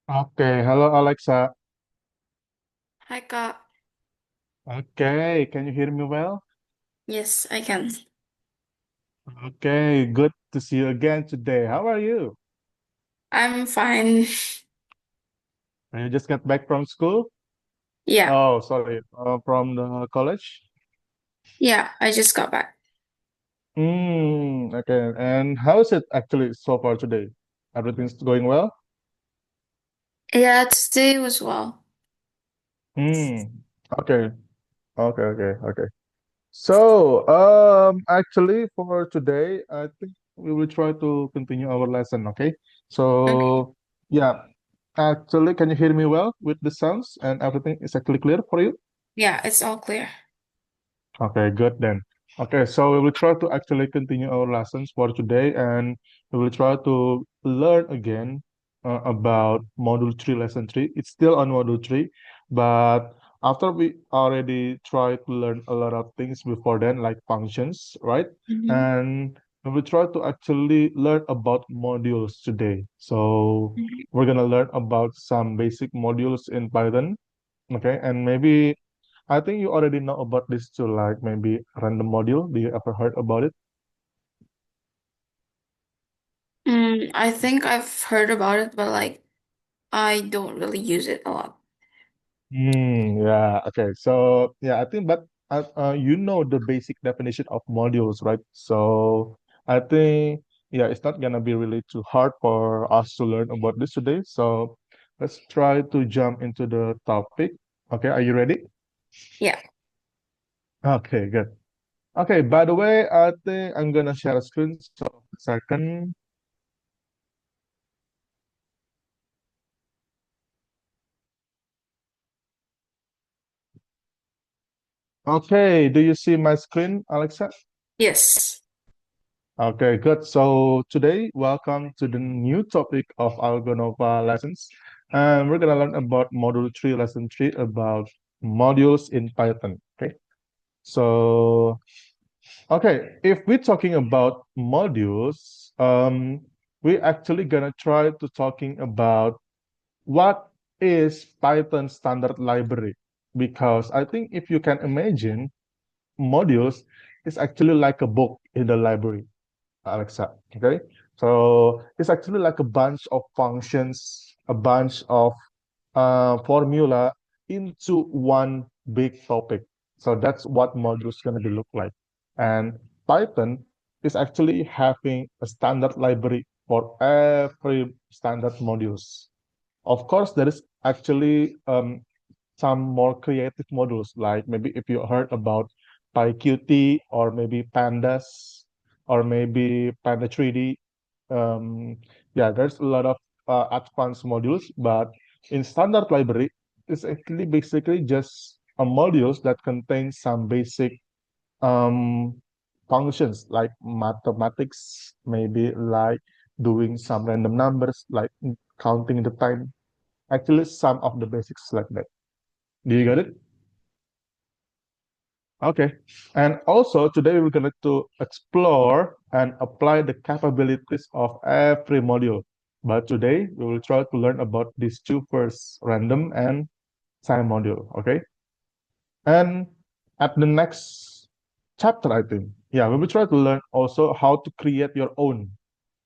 Okay, hello Alexa. Hi, Kak. Okay, can you hear me well? Yes, I can. Okay, good to see you again today. How are you? I'm fine. You just got back from school? Yeah, Oh, sorry, from the college? yeah, I just got back. Okay, and how is it actually so far today? Everything's going well? Yeah, today was well. Hmm, okay, okay. So, actually for today, I think we will try to continue our lesson, okay? Okay. So, yeah, actually, can you hear me well with the sounds and everything is actually clear for you? Yeah, it's all clear. Okay, good then. Okay, so we will try to actually continue our lessons for today and we will try to learn again about Module 3, Lesson 3. It's still on Module 3, but after we already tried to learn a lot of things before then, like functions, right? Hmm. And we will try to actually learn about modules today. So we're gonna learn about some basic modules in Python, okay? And maybe I think you already know about this too, like maybe random module. Do you ever heard about it? I think I've heard about it, but I don't really use it a lot. Yeah, okay. So yeah, I think, but you know the basic definition of modules, right? So I think, yeah, it's not gonna be really too hard for us to learn about this today. So let's try to jump into the topic. Okay, are you ready? Yeah. Okay, good. Okay, by the way, I think I'm gonna share a screen. So second. Okay, do you see my screen, Alexa? Yes. Okay, good. So today, welcome to the new topic of Algonova lessons. And we're gonna learn about module 3, lesson 3 about modules in Python. Okay. So, okay, if we're talking about modules, we actually gonna try to talking about what is Python standard library. Because I think if you can imagine, modules is actually like a book in the library, Alexa. Okay. So it's actually like a bunch of functions, a bunch of formula into one big topic. So that's what modules gonna be look like. And Python is actually having a standard library for every standard modules. Of course, there is actually some more creative modules, like maybe if you heard about PyQt or maybe Pandas or maybe Panda 3D. Um, yeah, there's a lot of advanced modules, but in standard library, it's actually basically just a modules that contain some basic um, functions like mathematics, maybe like doing some random numbers, like counting the time. Actually, some of the basics like that. Do you get it? Okay. And also today we're going to explore and apply the capabilities of every module. But today we will try to learn about these two first, random and time module. Okay. And at the next chapter, I think, yeah, we will try to learn also how to create your own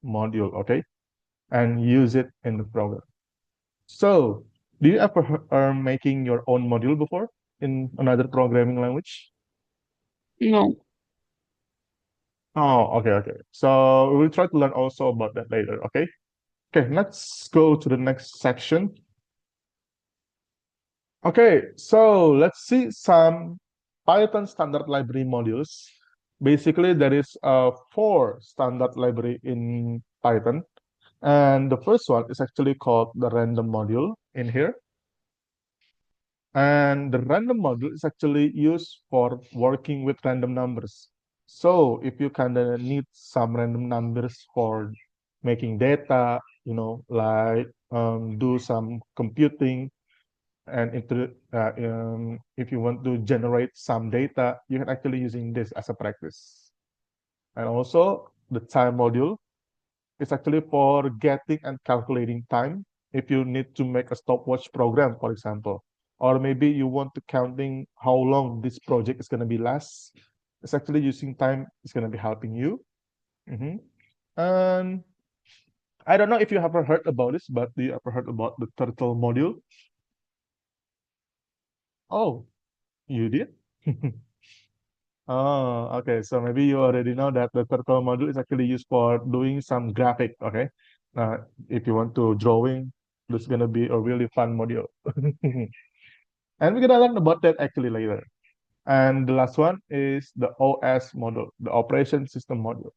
module. Okay. And use it in the program. So, do you ever making your own module before in another programming language? No. Oh, okay. So we will try to learn also about that later, okay? Okay, let's go to the next section. Okay, so let's see some Python standard library modules. Basically, there is four standard library in Python, and the first one is actually called the random module in here. And the random module is actually used for working with random numbers. So if you kind of need some random numbers for making data, like do some computing, and if you want to generate some data, you can actually using this as a practice. And also the time module is actually for getting and calculating time. if you need to make a stopwatch program, for example, or maybe you want to counting how long this project is going to be last. It's actually using time is going to be helping you. Mhm. And I don't know if you have ever heard about this, but do you ever heard about the turtle module? Oh, you did? Oh, okay. So maybe you already know that the turtle module is actually used for doing some graphic. Okay. Uh, if you want to drawing, this is gonna be a really fun module. And we're gonna learn about that actually later. And the last one is the OS module, the operation system module.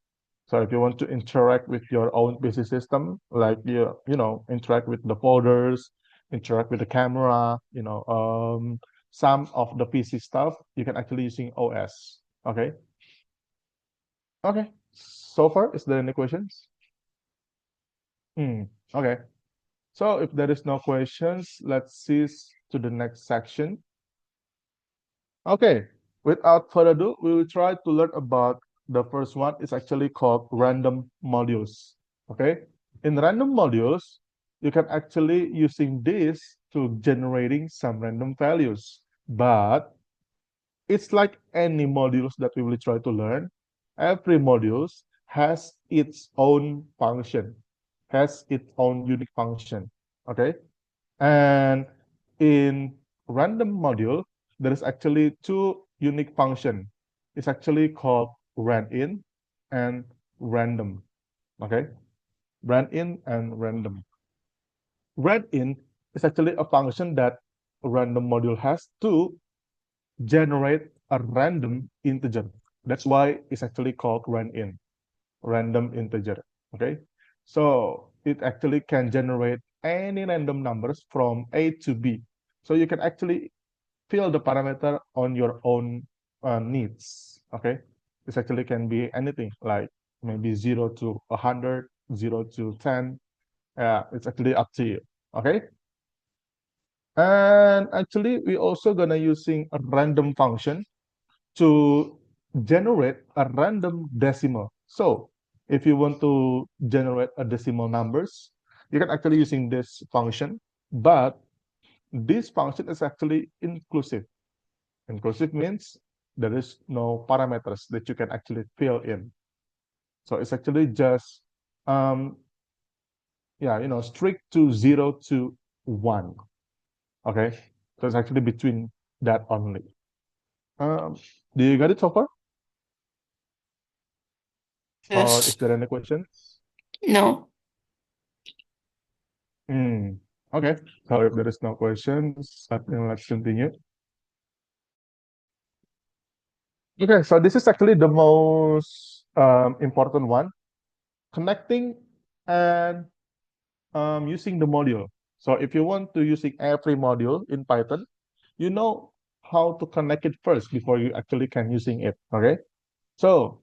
So if you want to interact with your own PC system, like interact with the folders, interact with the camera, some of the PC stuff, you can actually using OS. Okay. Okay. So far, is there any questions? Hmm. Okay. So if there is no questions, let's see to the next section. Okay. Without further ado, we will try to learn about the first one is actually called random modules. Okay. In random modules, you can actually using this to generating some random values. But it's like any modules that we will try to learn. Every modules has its own function, has its own unique function. Okay. And in random module, there is actually two unique function. It's actually called randin and random. Okay. Randin and random. Randin is actually a function that a random module has to generate a random integer. That's why it's actually called randin, random integer. Okay. So it actually can generate any random numbers from A to B. So you can actually fill the parameter on your own needs. Okay. This actually can be anything like maybe 0 to 100, 0 to 10. It's actually up to you. Okay. And actually, we also gonna using a random function to generate a random decimal. So if you want to generate a decimal numbers, you can actually using this function, but this function is actually inclusive. Inclusive means there is no parameters that you can actually fill in. So it's actually just um strict to 0 to 1. Okay. So it's actually between that only. Um, do you get it so far? Or is Yes. there any questions? No. Hmm. Okay. So if there is no questions, let's continue. Okay. So this is actually the most important one, connecting and using the module. So if you want to using every module in Python, you know how to connect it first before you actually can using it. Okay. So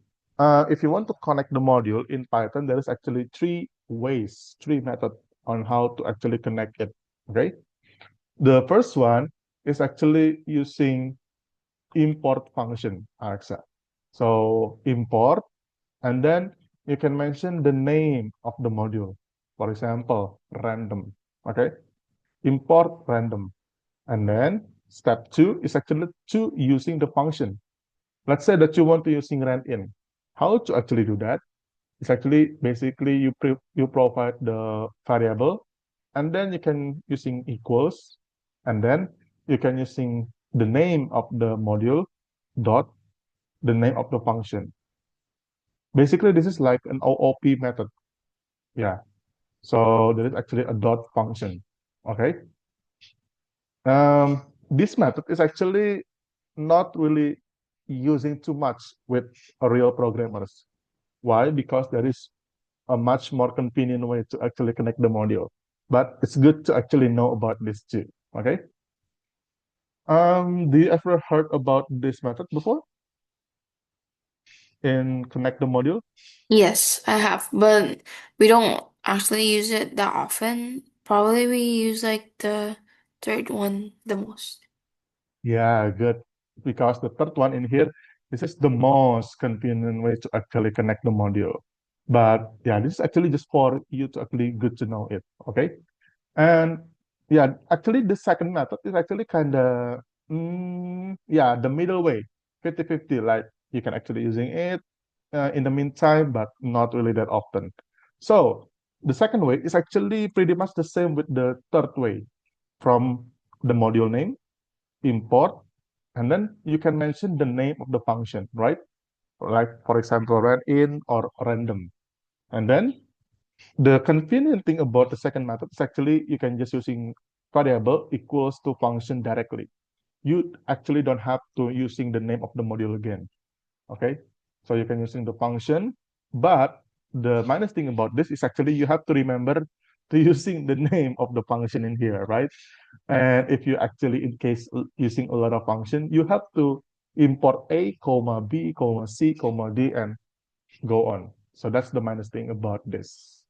if you want to connect the module in Python, there is actually three methods on how to actually connect it. Okay. The first one is actually using import function, Alexa. So import, and then you can mention the name of the module. For example, random. Okay. Import random. And then step two is actually to using the function. Let's say that you want to using randin. How to actually do that? It's actually basically you provide the variable, and then you can using equals, and then you can using the name of the module dot the name of the function. Basically, this is like an OOP method. Yeah. So there is actually a dot function. Okay. This method is actually not really using too much with real programmers. Why? Because there is a much more convenient way to actually connect the module. But it's good to actually know about this too. Okay. Do you ever heard about this method before in connect the module? Yes, I have, but we don't actually use it that often. Probably we use like the third one the most. Yeah, good. Because the third one in here, this is the most convenient way to actually connect the module. But yeah, this is actually just for you to actually good to know it. Okay. And yeah, actually, the second method is actually kind of, yeah, the middle way, 50-50. Like you can actually using it in the meantime, but not really that often. So the second way is actually pretty much the same with the third way from the module name, import, and then you can mention the name of the function, right? Like, for example, in or random. And then the convenient thing about the second method is actually you can just using variable equals to function directly. You actually don't have to using the name of the module again. Okay, so you can using the function, but the minus thing about this is actually you have to remember to using the name of the function in here, right? And if you actually in case using a lot of function, you have to import a comma b comma c comma d and go on. So that's the minus thing about this.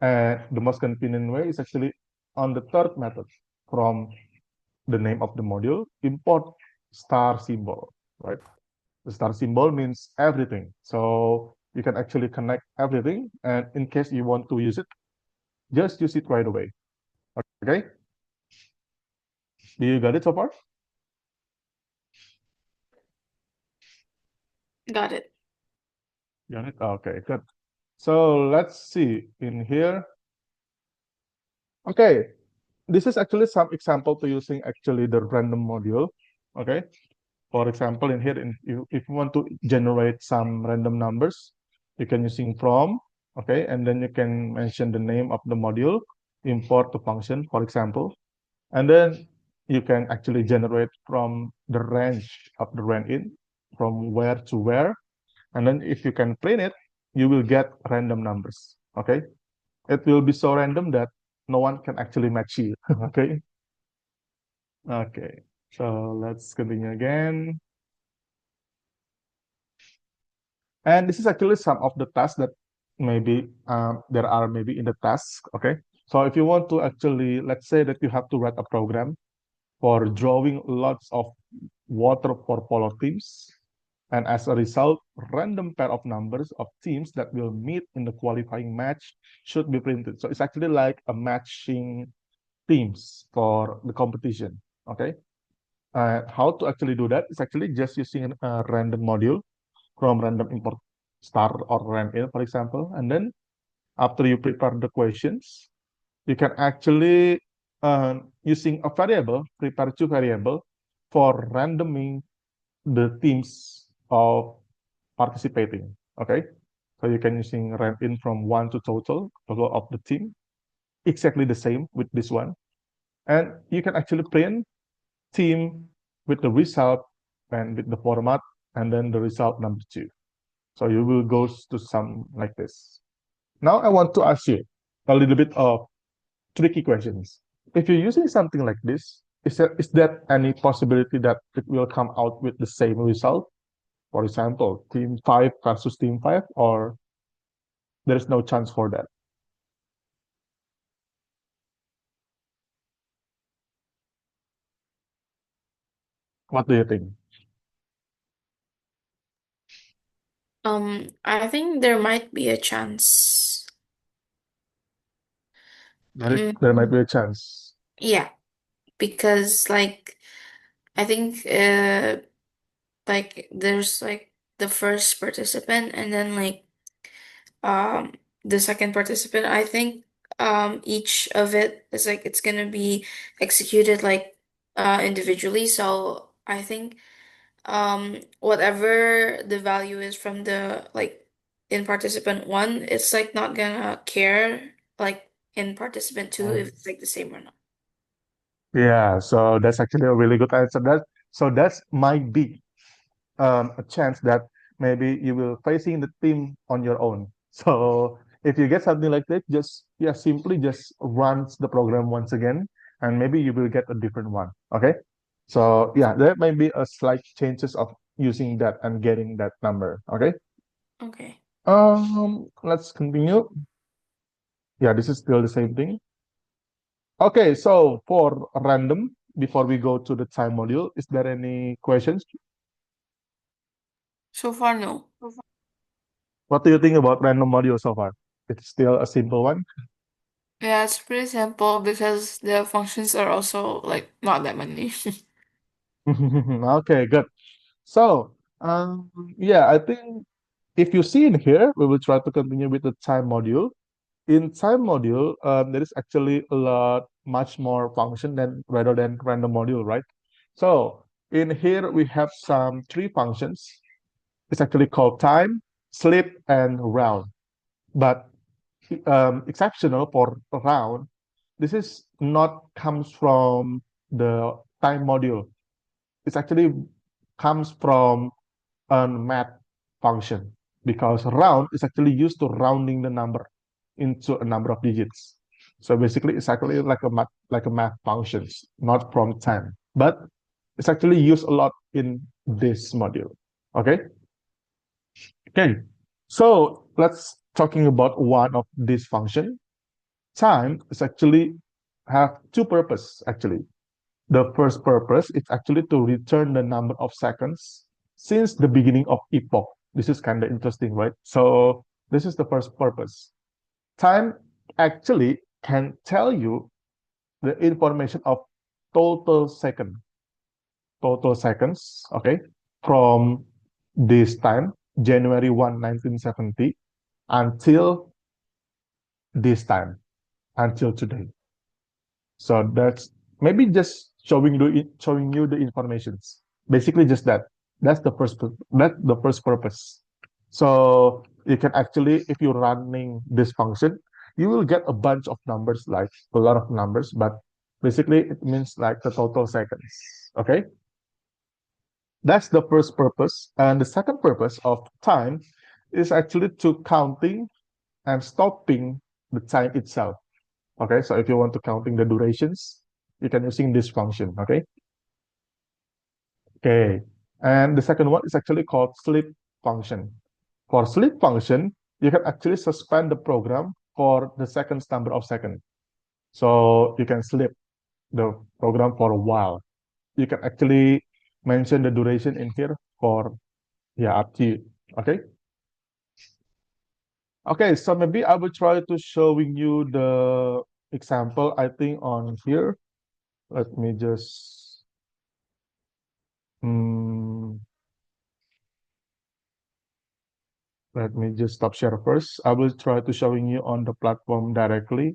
And the most convenient way is actually on the third method from the name of the module, import star symbol, right? The star symbol means everything. So you can actually connect everything. And in case you want to use it, just use it right away. Okay? Do you got it so far? Got it. Got it? Okay, good. So let's see in here. Okay, this is actually some example to using actually the random module. Okay. For example, in here, if you want to generate some random numbers, you can using from, okay, and then you can mention the name of the module, import the function, for example, and then you can actually generate from the range of the range in, from where to where, and then if you can print it, you will get random numbers, okay? It will be so random that no one can actually match you, okay? Okay, so let's continue again. And this is actually some of the tasks that maybe there are maybe in the task. Okay. So if you want to actually, let's say that you have to write a program for drawing lots of water for polo teams. And as a result, random pair of numbers of teams that will meet in the qualifying match should be printed. So it's actually like a matching teams for the competition. Okay. How to actually do that is actually just using a random module from random import star or random, for example. And then after you prepare the questions, you can actually using a variable, prepare two variable for randoming the teams of participating. Okay. So you can using random from one to total of the team, exactly the same with this one. And you can actually print team with the result and with the format and then the result number two. So you will go to some like this. Now I want to ask you a little bit of tricky questions. If you're using something like this, is there any possibility that it will come out with the same result? For example, team five versus team five, or there's no chance for that? What do you think? I think there might be a chance. There might Mm, be a chance. yeah, because like I think like there's like the first participant and then like um the second participant. I think each of it is like it's gonna be executed like individually. So I think whatever the value is from the like in participant one, it's like not gonna care like in participant two if it's like the same or not. Yeah, so that's actually a really good answer. That might be a chance that maybe you will facing the team on your own. So if you get something like that, just yeah, simply just run the program once again, and maybe you will get a different one. Okay. So yeah, there may be a slight chances of using that and getting that number. Okay. Okay. Let's continue. Yeah, this is still the same thing. Okay, so for random, before we go to the time module, is there any questions? So far, no. What do you think about random module so far? It's still a simple one. Yeah, it's pretty simple because the functions are also like not that many. Okay, good. So, yeah, I think if you see in here, we will try to continue with the time module. In time module, there is actually a lot, much more function than rather than random module, right? So in here we have some three functions. It's actually called time, sleep, and round. But exceptional for round, this is not comes from the time module. It actually comes from a math function because round is actually used to rounding the number into a number of digits. So basically, it's actually like a math functions, not from time, but it's actually used a lot in this module. Okay, okay. So let's talking about one of these function. Time is actually have two purpose actually. The first purpose is actually to return the number of seconds since the beginning of epoch. This is kind of interesting, right? So this is the first purpose. Time actually can tell you the information of total second, total seconds, okay, from this time, January 1, 1970, until this time, until today. So that's maybe just showing you the informations. Basically, just that. That's the first purpose. So you can actually, if you're running this function, you will get a bunch of numbers, like a lot of numbers, but basically it means like the total seconds. Okay, that's the first purpose. And the second purpose of time is actually to counting and stopping the time itself. Okay, so if you want to counting the durations, you can using this function. Okay, okay. And the second one is actually called sleep function. For sleep function, you can actually suspend the program for the seconds number of seconds. So you can sleep the program for a while. You can actually mention the duration in here for, yeah, up to you. Okay. Okay, so maybe I will try to showing you the example, I think on here. Let me just Hmm, let me just stop share first. I will try to showing you on the platform directly.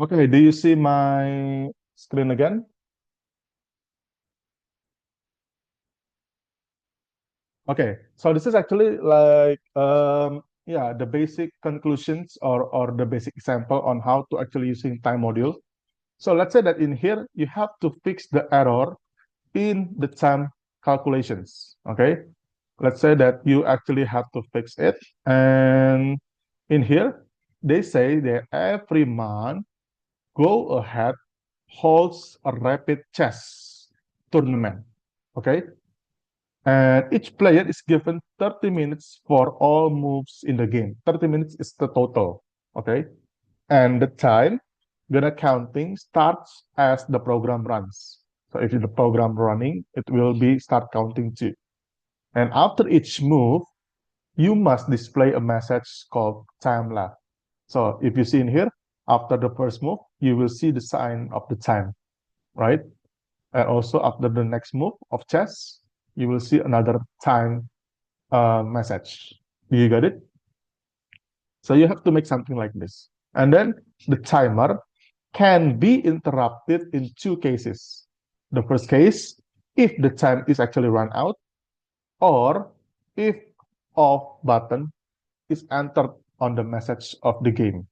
Okay, do you see my screen again? Okay, so this is actually like yeah, the basic conclusions or the basic example on how to actually using time module. So let's say that in here you have to fix the error in the time calculations. Okay, let's say that you actually have to fix it, and in here they say that every month go ahead holds a rapid chess tournament. Okay, and each player is given 30 minutes for all moves in the game. 30 minutes is the total. Okay, and the time gonna counting starts as the program runs. So if the program running, it will be start counting too. And after each move, you must display a message called time left. So if you see in here, after the first move, you will see the sign of the time, right? And also after the next move of chess, you will see another time message. Do you get it? So you have to make something like this. And then the timer can be interrupted in two cases. The first case, if the time is actually run out, or if off button is entered on the message of the game.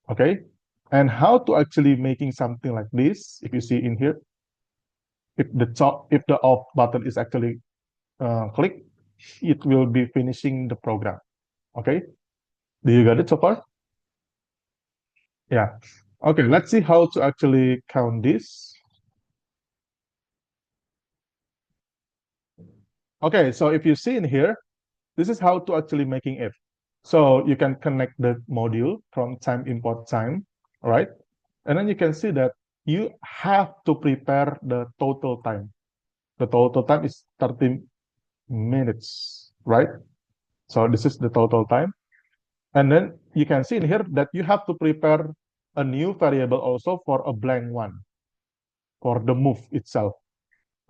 Okay. And how to actually making something like this, if you see in here, if the off button is actually clicked, it will be finishing the program. Okay. Do you get it so far? Yeah. Okay, let's see how to actually count this. Okay, so if you see in here, this is how to actually making it. So you can connect the module from time import time, all right? And then you can see that you have to prepare the total time. The total time is 30 minutes, right? So this is the total time. And then you can see in here that you have to prepare a new variable also for a blank one for the move itself.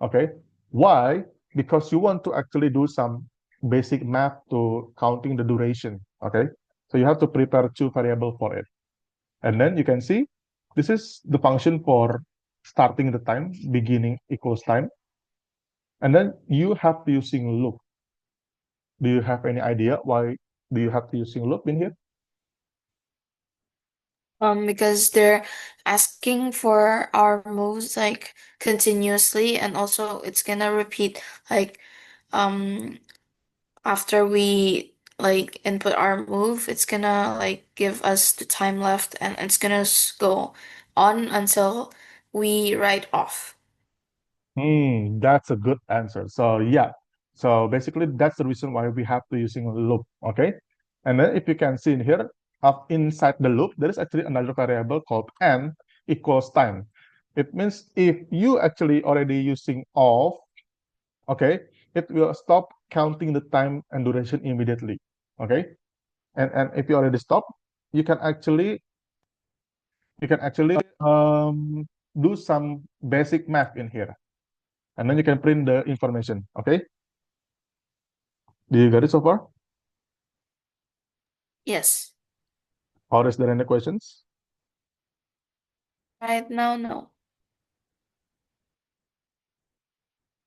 Okay. Why? Because you want to actually do some basic math to counting the duration. Okay. So you have to prepare two variable for it. And then you can see this is the function for starting the time, beginning equals time. And then you have to using loop. Do you have any idea why do you have to using loop in here? Because they're asking for our moves like continuously, and also it's gonna repeat like um after we like input our move, it's gonna like give us the time left, and it's gonna go on until we write off. That's a good answer. So yeah, so basically that's the reason why we have to using a loop. Okay, and then if you can see in here, up inside the loop, there is actually another variable called n equals time. It means if you actually already using off, okay, it will stop counting the time and duration immediately. Okay, and if you already stop, you can actually you can actually do some basic math in here, and then you can print the information. Okay. Do you get it so far? Yes. Or is there any questions? Right now, no.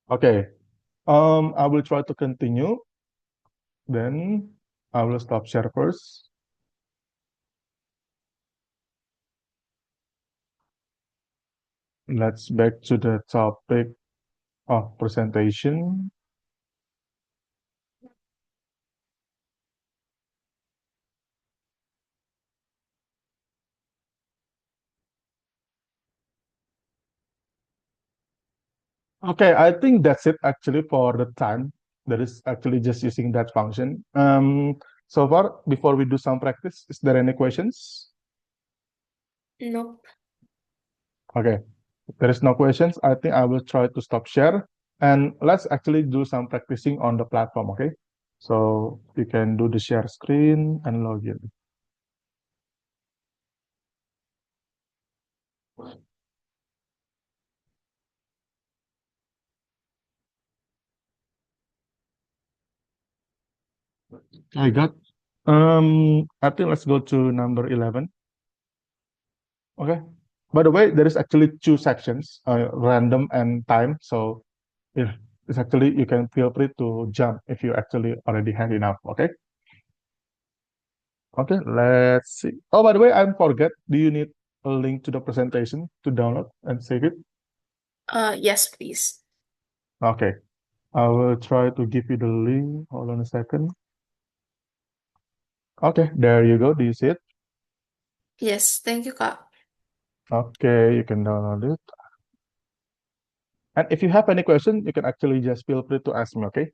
Okay. I will try to continue. Then I will stop share first. Let's back to the topic of presentation. Okay, I think that's it actually for the time. That is actually just using that function. So far, before we do some practice, is there any questions? Nope. Okay, if there is no questions, I think I will try to stop share and let's actually do some practicing on the platform, okay? So you can do the share screen and log in. I got. I think let's go to number 11. Okay. By the way, there is actually two sections, random and time. So if it's actually you can feel free to jump if you actually already had enough. Okay. Okay. Let's see. Oh, by the way, I forget. Do you need a link to the presentation to download and save it? Yes, please. Okay. I will try to give you the link. Hold on a second. Okay. There you go. Do you see it? Yes, thank you, Kak. Okay. You can download it. And if you have any question, you can actually just feel free to ask me. Okay.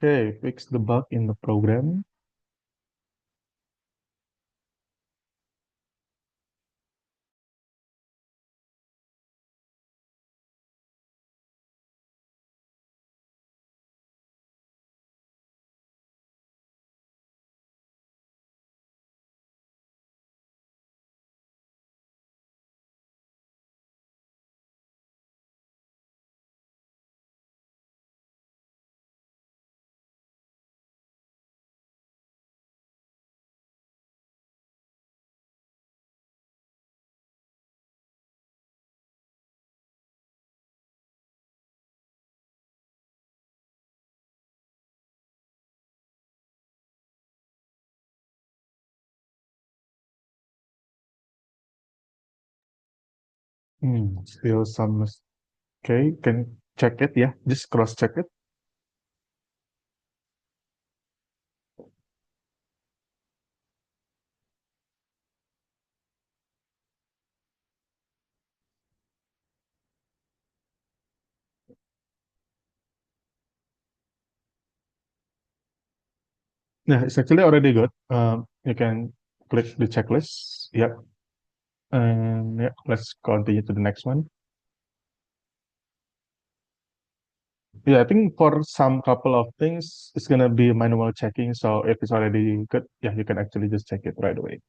Okay, fix the bug in the program. Still some okay, can check it, yeah. Just cross check it. Yeah, it's actually already good. You can click the checklist. Yep. And yeah, let's continue to the next one. Yeah, I think for some couple of things, it's gonna be manual checking. So if it's already good, yeah, you can actually just check it right away.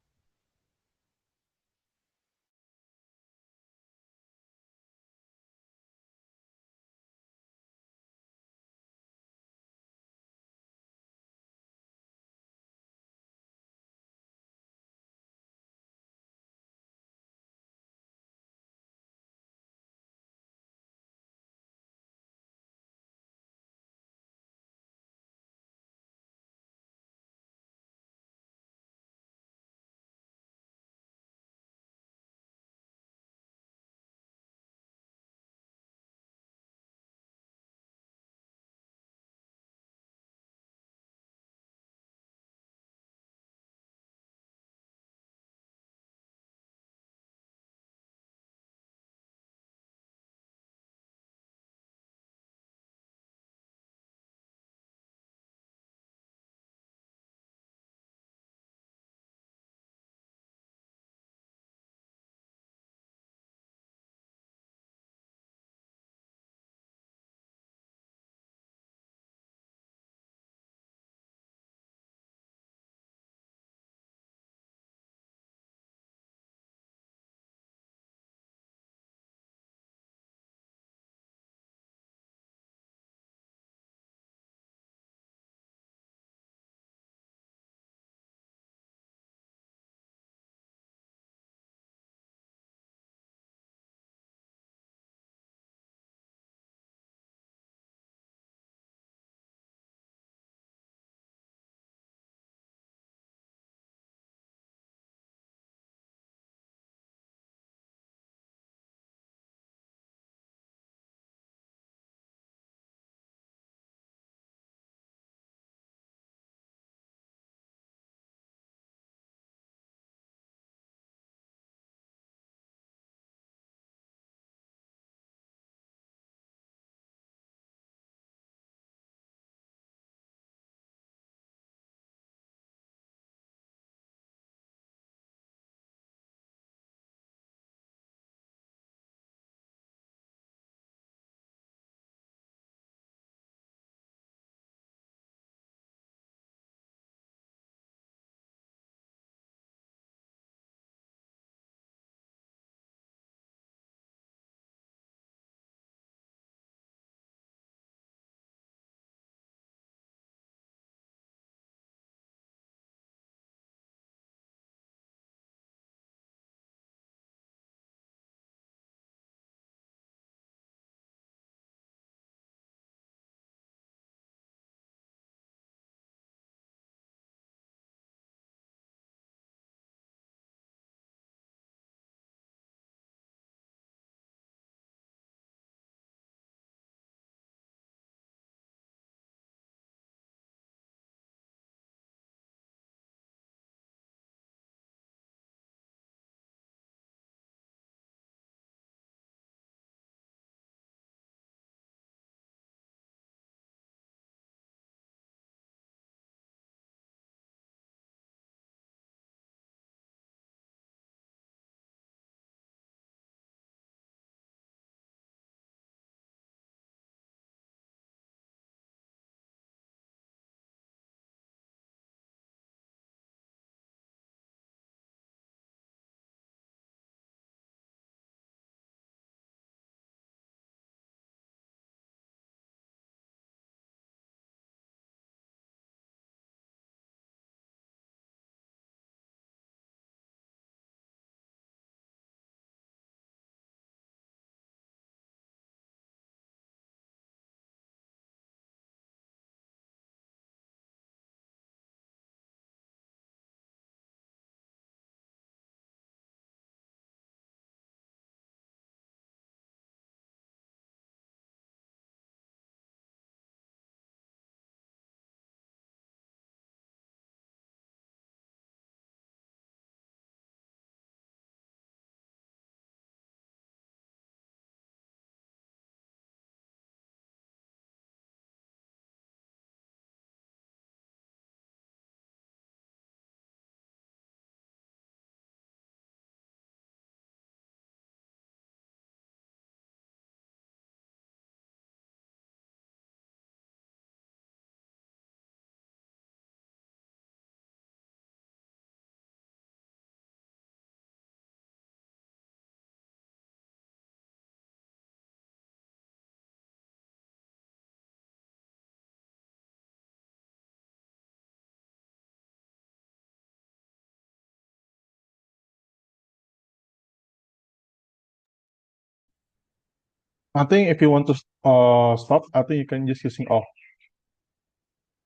I think if you want to stop, I think you can just using off.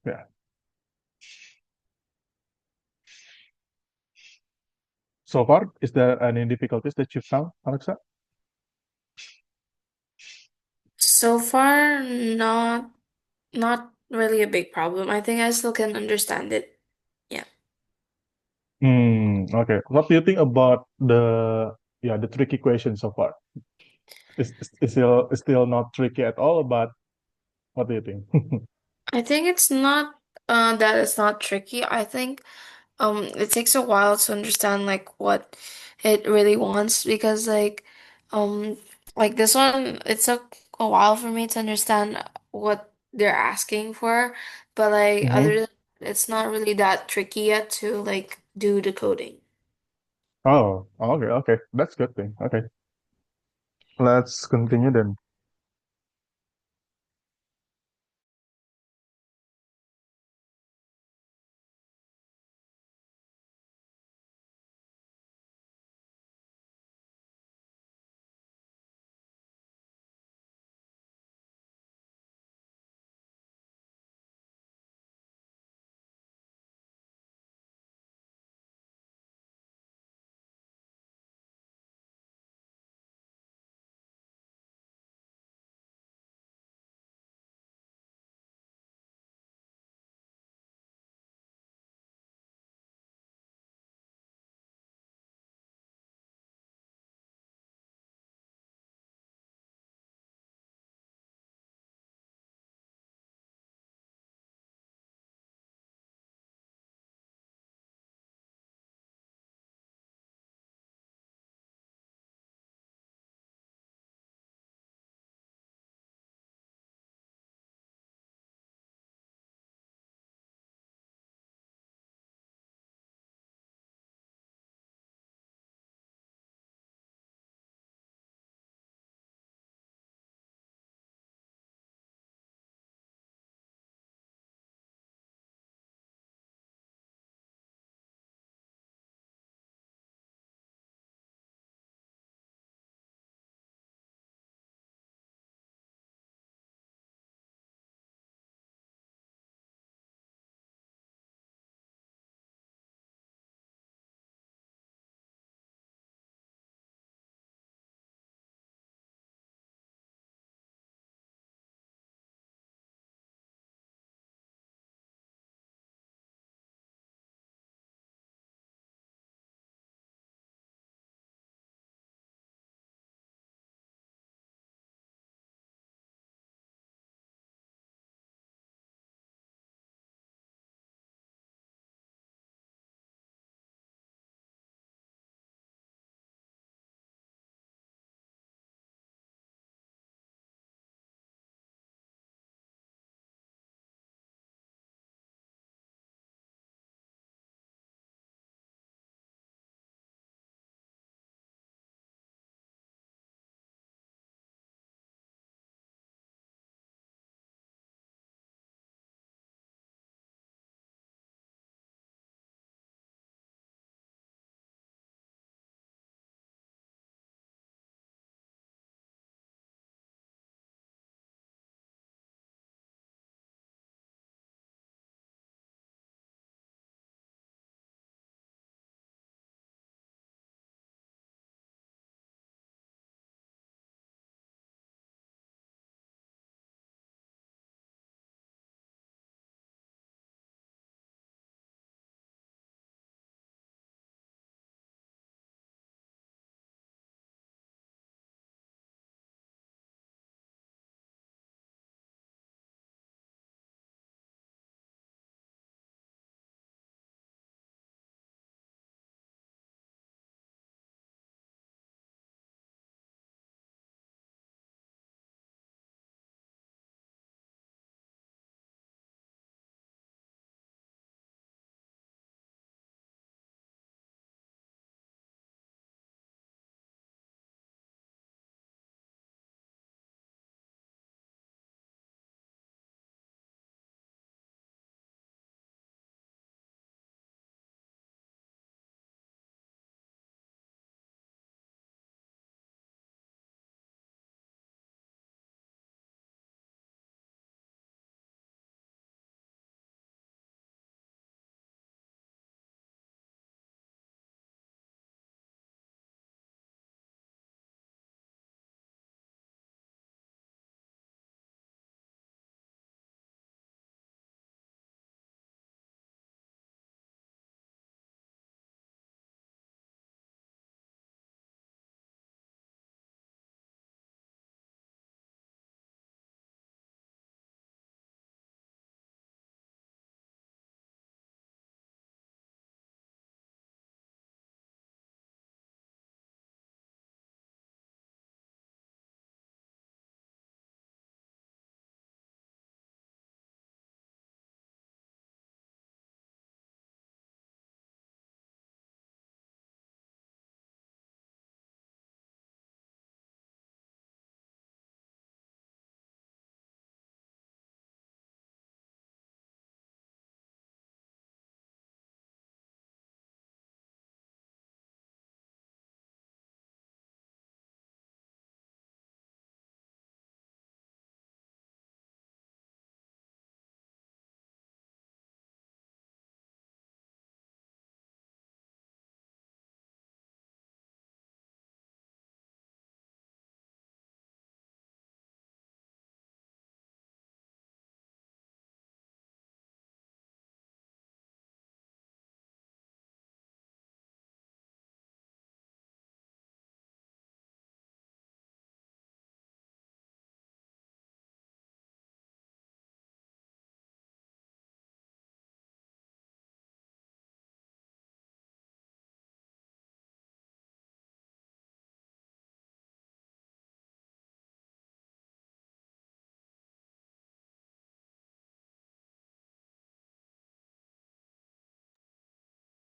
Yeah. So far, is there any difficulties that you found, Alexa? So far, not really a big problem. I think I still can understand it. Yeah. Okay. What do you think about the tricky question so far? Is still not tricky at all, but what do you think? I think it's not that it's not tricky. I think it takes a while to understand like what it really wants because um like this one it took a while for me to understand what they're asking for, but like other Hmm. than it's not really that tricky yet to like do the coding. Oh, okay, okay. That's good thing. Okay. Let's continue then.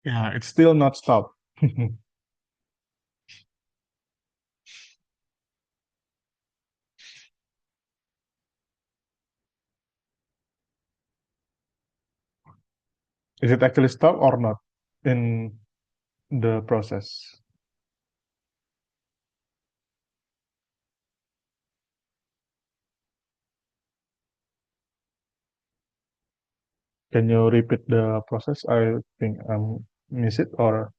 Yeah, it's still not stopped. Is it actually stopped or not in the process? Can you repeat the process? I think miss it or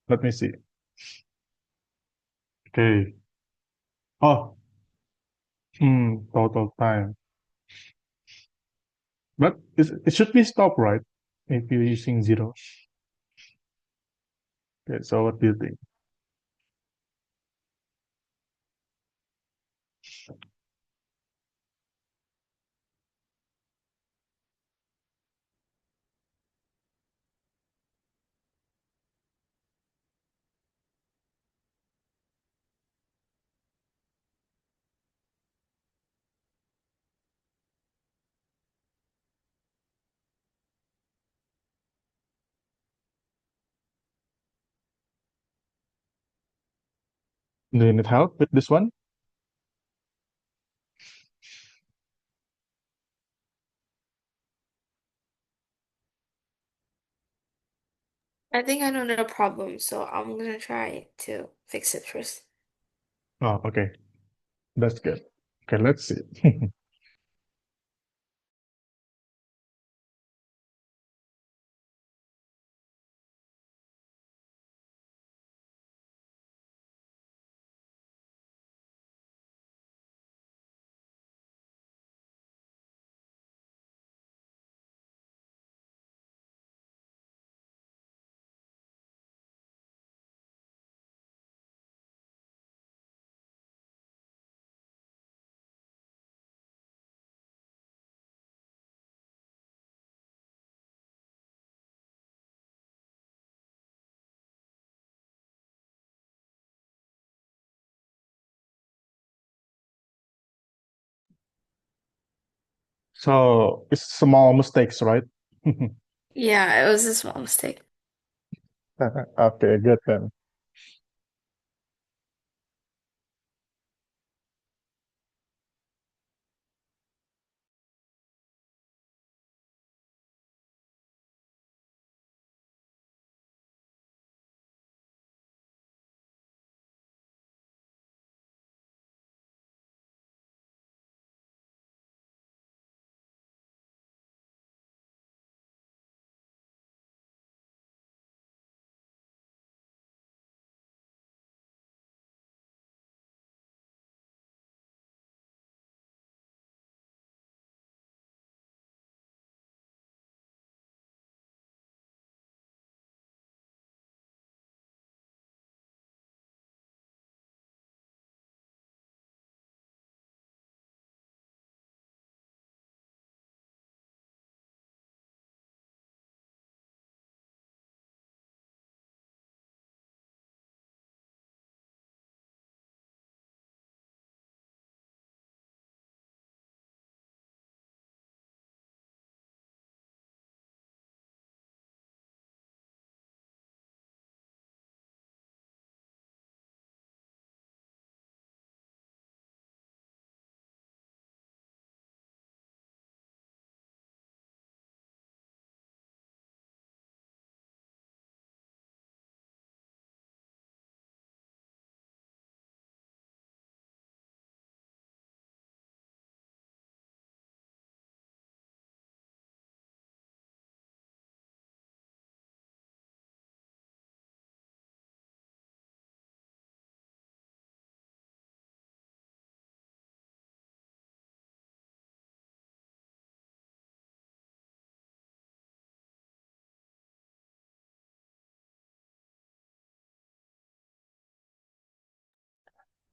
let me see. Okay. Oh, total time. But it should be stopped, right? If you're using zero. Okay, so what do you think? Do you need help with this one? I think I know the problem, so I'm gonna try to fix it first. Oh, okay. That's good. Okay, let's see. So it's small mistakes, right? Yeah, it was a small mistake. Okay, good then.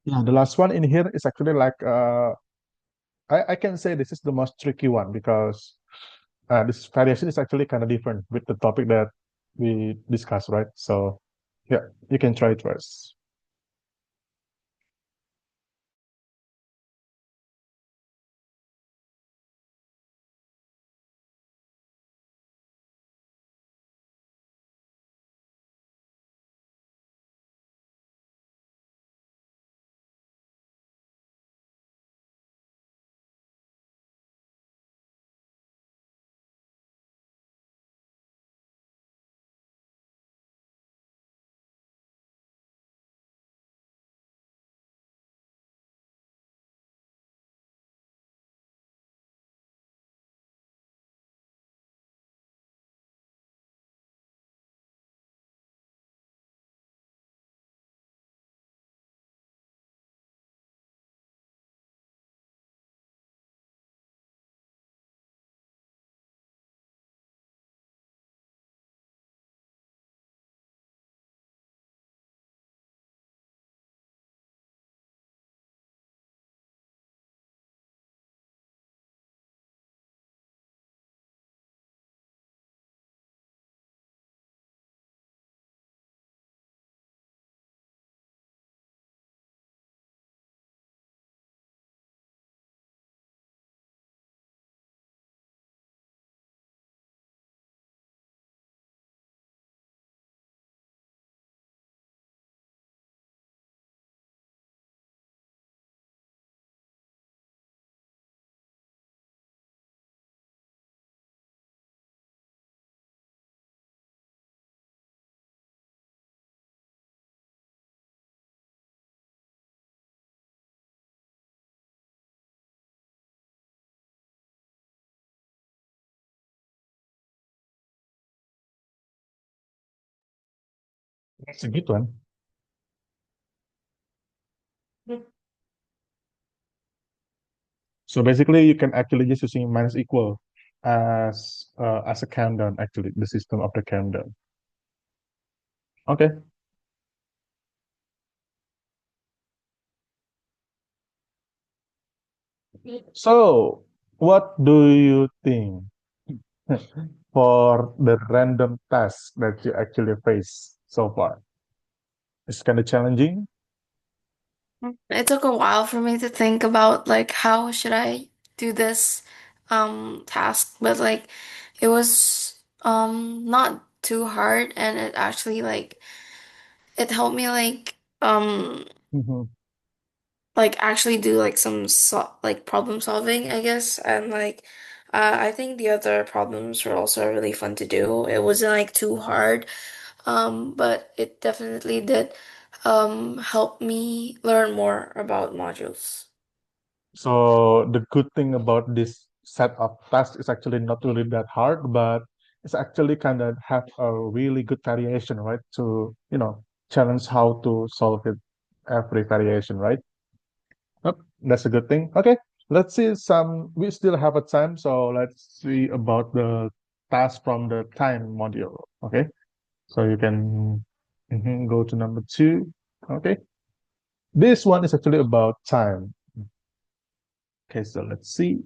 Yeah, the last one in here is actually like I can say this is the most tricky one because this variation is actually kind of different with the topic that we discussed, right? So yeah, you can try it first. That's a good one. So basically, you can actually just using minus equal as a countdown. Actually, the system of the countdown. Okay. So, what do you think for the random task that you actually face so far? It's kind of challenging. It took a while for me to think about like how should I do this task, but like it was not too hard and it actually like it helped me Mhm. like actually do like like problem solving, I guess. And like I think the other problems were also really fun to do. It wasn't like too hard, but it definitely did help me learn more about modules. So the good thing about this set of tasks is actually not really that hard, but it's actually kind of have a really good variation, right? To, challenge how to solve it every variation, right? Yep, that's a good thing. Okay, let's see we still have a time, so let's see about the task from the time module. Okay, so you can go to number two. Okay, this one is actually about time. Okay, so let's see.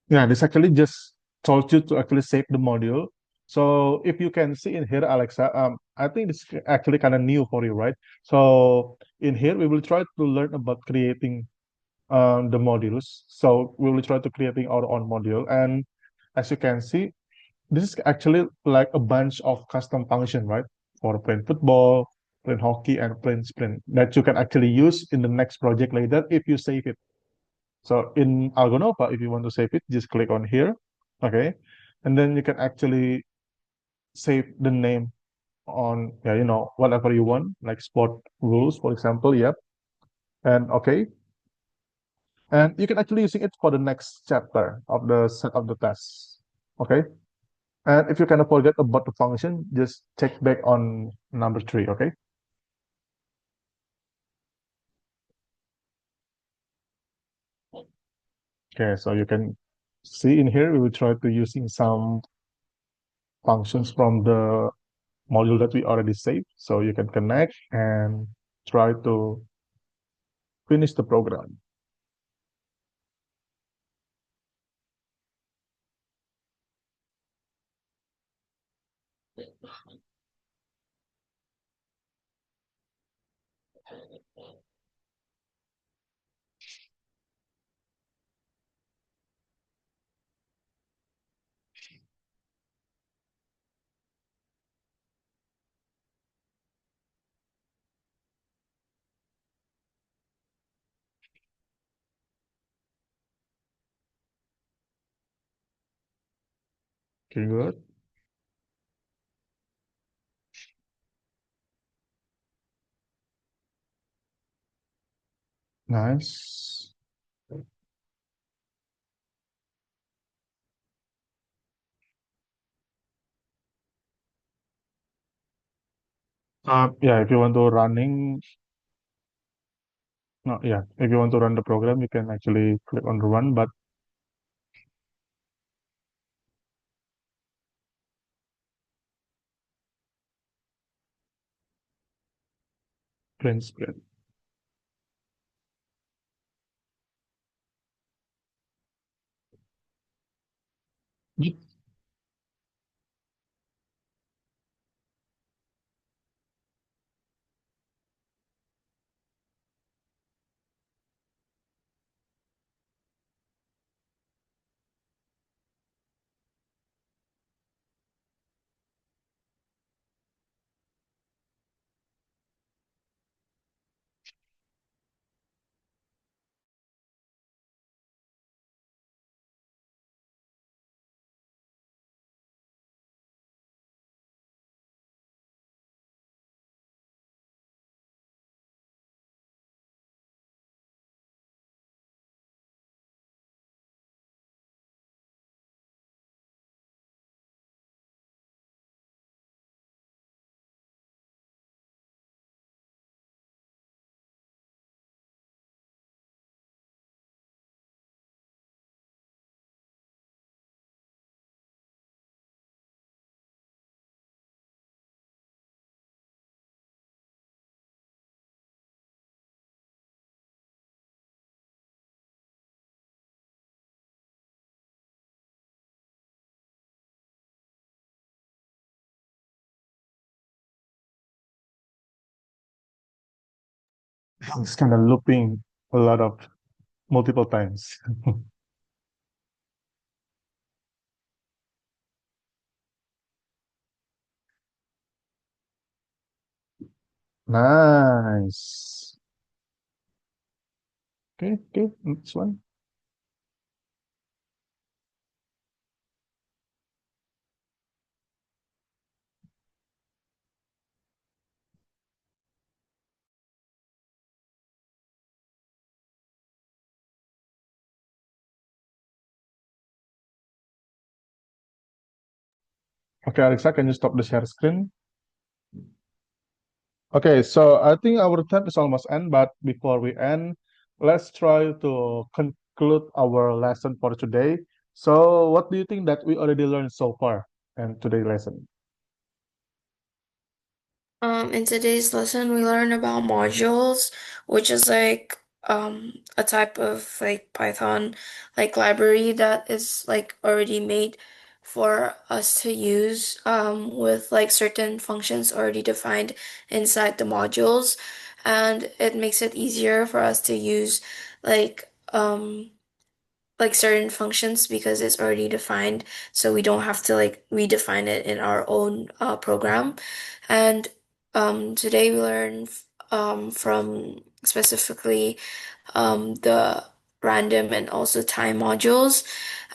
Yeah, this actually just told you to actually save the module. So if you can see in here, Alexa, I think this is actually kind of new for you, right? So in here, we will try to learn about creating the modules. So we will try to creating our own module. And as you can see, this is actually like a bunch of custom function, right? For playing football, playing hockey, and playing sprint that you can actually use in the next project later if you save it. So in Algonova, if you want to save it, just click on here, okay? And then you can actually save the name on, yeah, whatever you want, like sport rules, for example, yep. And okay. And you can actually using it for the next chapter of the set of the tests, okay? And if you kind of forget about the function, just check back on number three, okay? Okay, so you can see in here, we will try to using some functions from the module that we already saved. So you can connect and try to finish the program. Okay, good. Nice. Yeah, if you want to running, no, yeah, if you want to run the program, you can actually click on the run, but Green screen. Ye- It's kind of looping a lot of multiple times. Nice. Okay, okay, next one. Okay, Alexa, can you stop the share screen? Okay, so I think our time is almost end, but before we end, let's try to conclude our lesson for today. So, what do you think that we already learned so far in today's lesson? In today's lesson, we learn about modules, which is like a type of like Python like library that is like already made for us to use with like certain functions already defined inside the modules, and it makes it easier for us to use like certain functions because it's already defined, so we don't have to like redefine it in our own program. And today we learned from specifically the random and also time modules.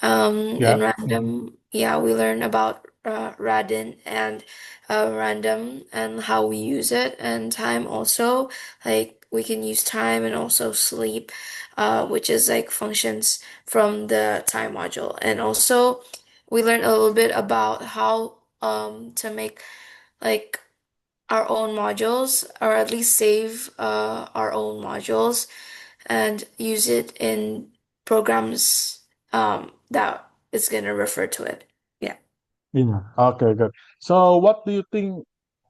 In Yeah. Mhm. random, yeah, we learn about radin and random and how we use it, and time also. Like we can use time and also sleep, which is like functions from the time module. And also we learn a little bit about how to make like our own modules, or at least save our own modules and use it in programs that is gonna refer to it. Yeah. Yeah. Okay, good. So, what do you think?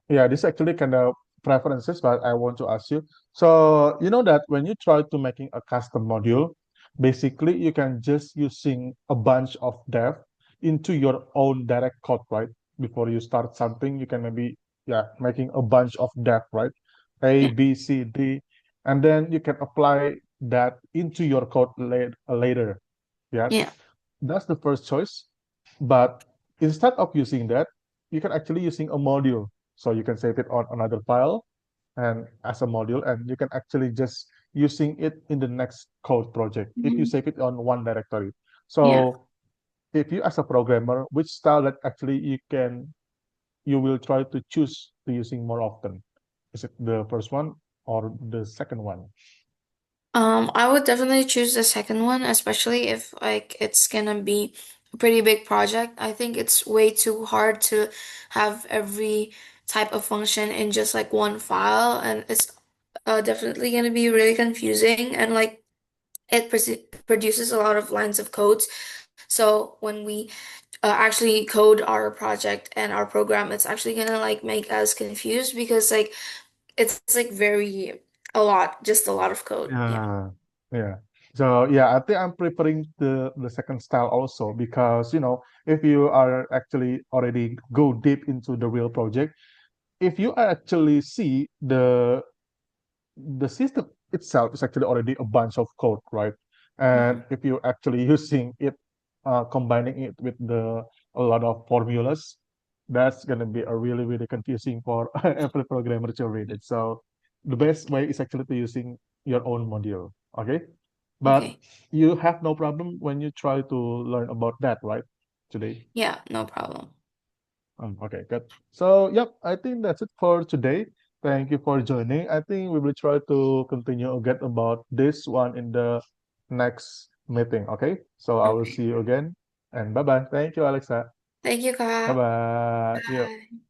Yeah, this actually kind of preferences, but I want to ask you. So, you know that when you try to making a custom module, basically you can just using a bunch of dev into your own direct code, right? Before you start something, you can maybe, yeah, making a bunch of dev, right? A, Yeah. B, C, D, and then you can apply that into your code later. Yeah, Yeah. that's the first choice. But instead of using that, you can actually using a module. So you can save it on another file and as a module, and you can actually just using it in the next code project if you Mhm. save it on one directory. Yeah. So if you as a programmer, which style that actually you will try to choose to using more often? Is it the first one or the second one? I would definitely choose the second one, especially if like it's gonna be a pretty big project. I think it's way too hard to have every type of function in just like one file, and it's definitely gonna be really confusing, and like it produces a lot of lines of codes. So when we actually code our project and our program, it's actually gonna like make us confused because like it's like very a lot, just a lot of code. Yeah. Yeah, yeah. So yeah, I think I'm preferring the second style also because if you are actually already go deep into the real project, if you actually see the system itself is actually already a bunch of code, right? And Mhm. if you're actually using it, combining it with a lot of formulas, that's gonna be a really, really confusing for every programmer to read it. So the best way is actually to using your own module, okay? But Okay. you have no problem when you try to learn about that, right? Today. Yeah, no problem. Okay, good. So, yep, I think that's it for today. Thank you for joining. I think we will try to continue again about this one in the next meeting. Okay, so I will Okay. see you again and bye bye. Thank you, Alexa. Thank you, Bye Kak. bye. Yeah. Bye.